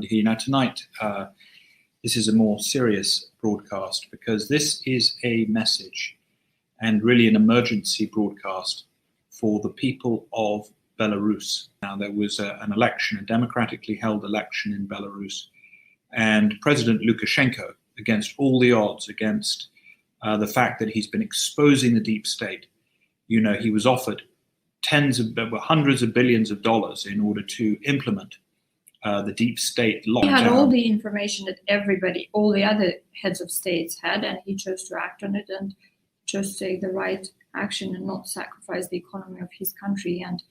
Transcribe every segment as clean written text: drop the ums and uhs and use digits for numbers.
happened here. Now tonight, this is a more serious broadcast because this is a message and really an emergency broadcast for the people of Belarus. Now there was an election, a democratically held election in Belarus, and President Lukashenko, against all the odds, against the fact that he's been exposing the deep state, he was offered hundreds of billions of dollars in order to implement the deep state lockdown. He had all the information that everybody, all the other heads of states had, and he chose to act on it and chose to take the right action and not sacrifice the economy of his country and,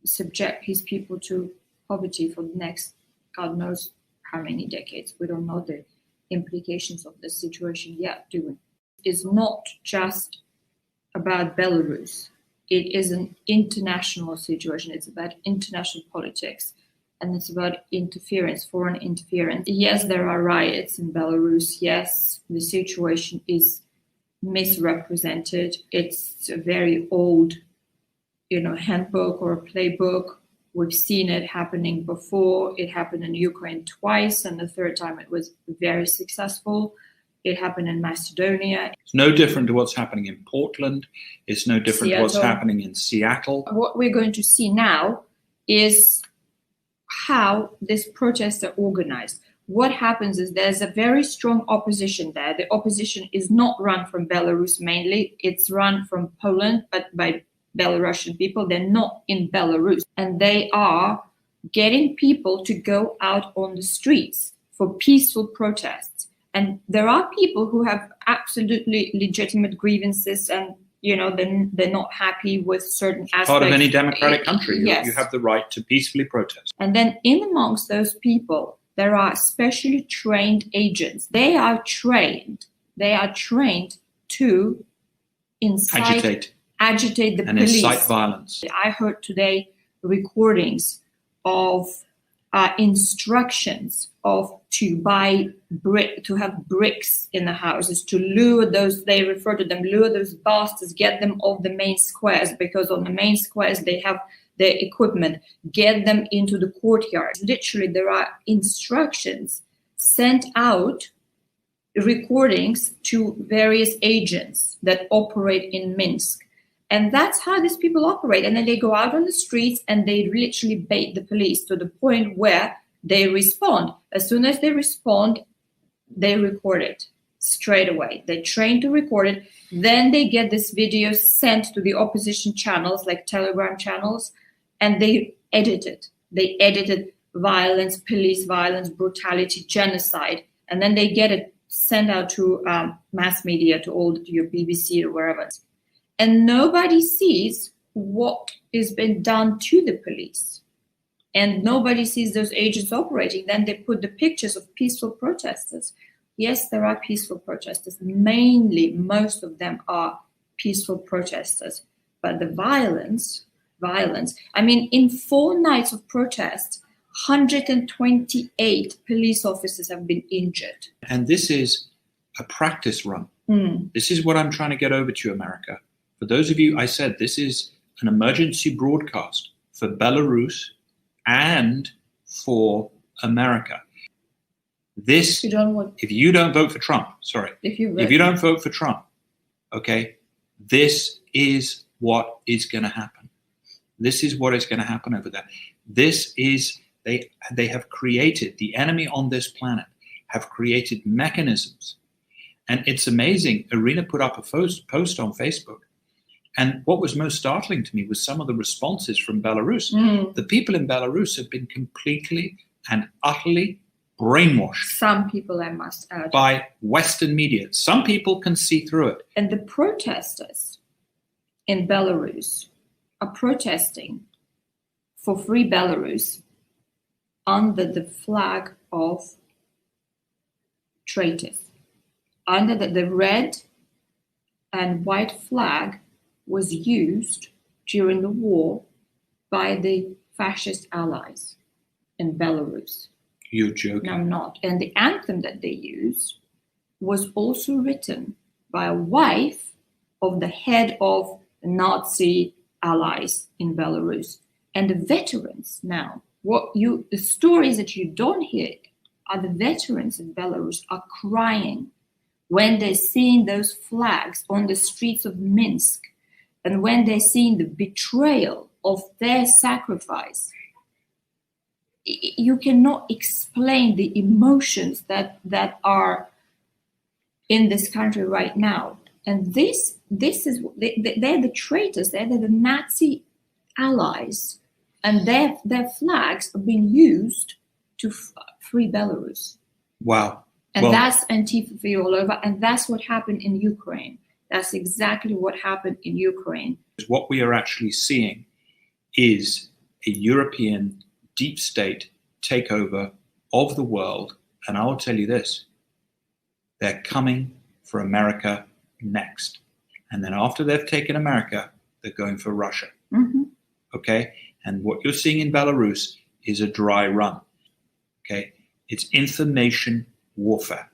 subject his people to poverty for the next, God knows how many decades. We don't know the implications of this situation yet, do we? It's not just about Belarus. It is an international situation. It's about international politics, and it's about interference, foreign interference. Yes, there are riots in Belarus. Yes, the situation is misrepresented. It's a very old, handbook or playbook. We've seen it happening before. It happened in Ukraine twice, and the third time it was very successful. It happened in Macedonia. It's no different to what's happening in Portland. It's no different to what's happening in Seattle. What we're going to see now is how these protests are organized. What happens is there's a very strong opposition there. The opposition is not run from Belarus mainly. It's run from Poland, but by Belarusian people. They're not in Belarus. And they are getting people to go out on the streets for peaceful protests. And there are people who have absolutely legitimate grievances and, they're not happy with certain aspects. Part of any democratic country, yes. You have the right to peacefully protest. And then in amongst those people, there are specially trained agents. They are trained to agitate the and police. Incite violence. I heard today recordings of instructions to have bricks in the houses, to lure those, they refer to them, lure those bastards, get them off the main squares, because on the main squares they have their equipment, get them into the courtyard. Literally, there are instructions sent out, recordings to various agents that operate in Minsk. And that's how these people operate. And then they go out on the streets and they literally bait the police to the point where they respond. As soon as they respond, they record it straight away. They train to record it. Then they get this video sent to the opposition channels, like Telegram channels, and they edit it. They edited violence, police violence, brutality, genocide. And then they get it sent out to mass media, to all your BBC or wherever. And nobody sees what is being done to the police. And nobody sees those agents operating. Then they put the pictures of peaceful protesters. Yes, there are peaceful protesters. Mainly, most of them are peaceful protesters. But the violence, in 4 nights of protest, 128 police officers have been injured. And this is a practice run. This is what I'm trying to get over to you, America. For those of you, I said this is an emergency broadcast for Belarus and for America. If you don't vote for Trump, if you don't vote for Trump, okay, this is what is going to happen. This is what is going to happen over there. They have created, the enemy on this planet have created mechanisms. And it's amazing. Irina put up a post on Facebook. And what was most startling to me was some of the responses from Belarus. The people in Belarus have been completely and utterly brainwashed. Some people, I must add. By Western media. Some people can see through it. And the protesters in Belarus are protesting for free Belarus under the flag of traitors. Under the red and white flag was used during the war by the fascist allies in Belarus. You're joking. No, I'm not. And the anthem that they used was also written by a wife of the head of the Nazi allies in Belarus. And the veterans now the stories that you don't hear are the veterans in Belarus are crying when they're seeing those flags on the streets of Minsk, and when they're seeing the betrayal of their sacrifice. You cannot explain the emotions that are in this country right now. And this is, they're the traitors, they're the Nazi allies, and their flags are being used to free Belarus. Wow. And that's Antifa all over, and that's what happened in Ukraine. That's exactly what happened in Ukraine. What we are actually seeing is a European deep state takeover of the world. And I will tell you this, they're coming for America next. And then after they've taken America, they're going for Russia. Mm-hmm. Okay? And what you're seeing in Belarus is a dry run. Okay? It's information warfare.